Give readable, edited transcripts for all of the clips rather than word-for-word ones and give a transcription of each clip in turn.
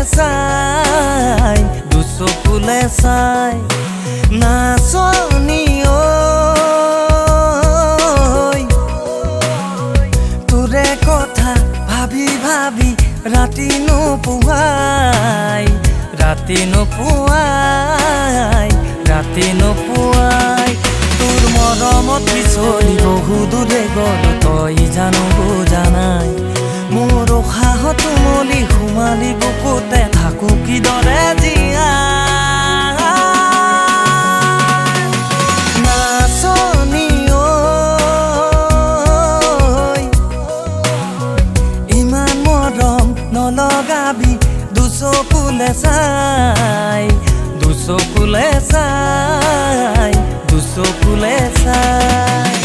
চাই দুচকুলে চাই নাচনি তোৰে কথা ভাবি ভাবি ৰাতি নোপোৱাই তোৰ মৰমত পিছলি বহু দূৰে গ'ল তই জানো জানাই মোৰ উশাহত মলি সোমালি বুকুতে থাকো কিদৰে জীয়াই নাচনি ইমান মৰম নলগাবি দুচকুলে চাই দুচকুলে চাই দুচকুলে চাই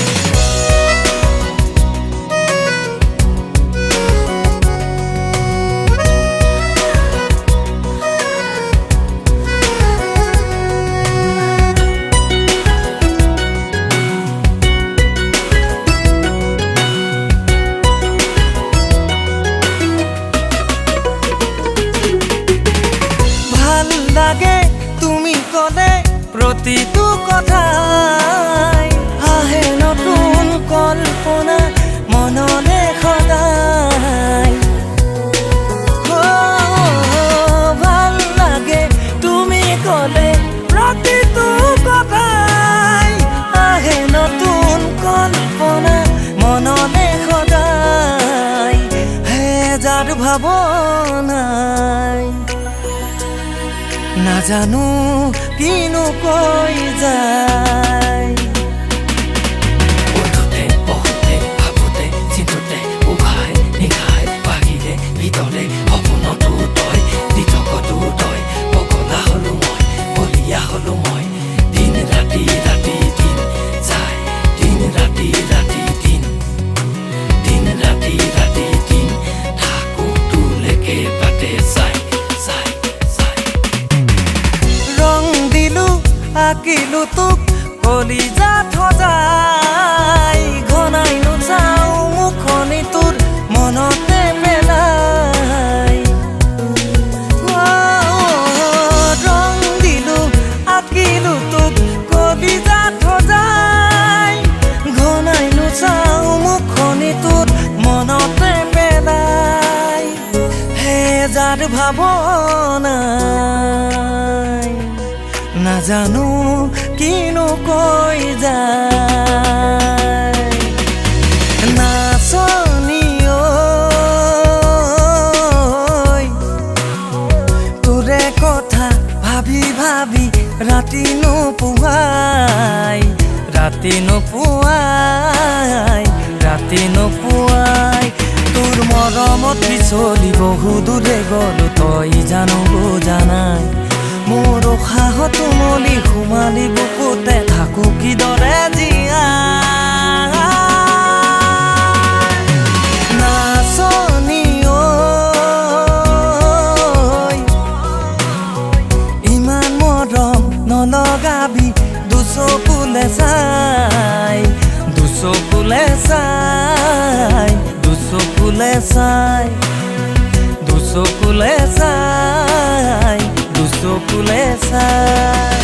লাগে তুমি কলে প্ৰতিটো কথাই আহে নতুন কল্পনা মনলে সদায় ভাল লাগে তুমি কলে প্ৰতিটো কথাই আহে নতুন কল্পনা মনলে সদায় হে যাদু ভাৱনাই নাজানো কিনো কৈ যায় উঠোতে বহোতে ভাবোতে চিন্তুতে উঘাই নিঘাই ভাগিলে ভিতৰে সপোনতো তই দিঠকতো তই পগলা হলো মই বলিয়া হলো মই দিন ৰাতি ৰাতি দিন যায় দিন ৰাতি ৰাতি দিন দিন ৰাতি ৰাতি দিন থাকো তোলৈকে বাটে চাই আঁকিলো তোক কলিজাত সজাই ঘনাই নোচাও মুখনি তোৰ মনতে পেলাই ৰং দিলো আঁকিলো তোক কলিজাত সজাই ঘনাই নোচাও মুখনি তোৰ মনতে পেলাই হে যাৰ ভাৱনাই নাজানো কিনো কৈ যায় নাচনি তোৰে কথা ভাবি ভাবি ৰাতি নোপোৱাই তোৰ মৰমত পিছলি বহু দূৰে গ'ল তই জানো জানাই মোৰ উশাহত মলি সোমালি বুকুতে থাকো কিদৰে জীয়াই নাচনি ইমান মৰম নলগাবি দুচকুলে চাই দুচকুলে চাই দুচকুলে চাই দুচকুলে চাই দুচকুলে চাই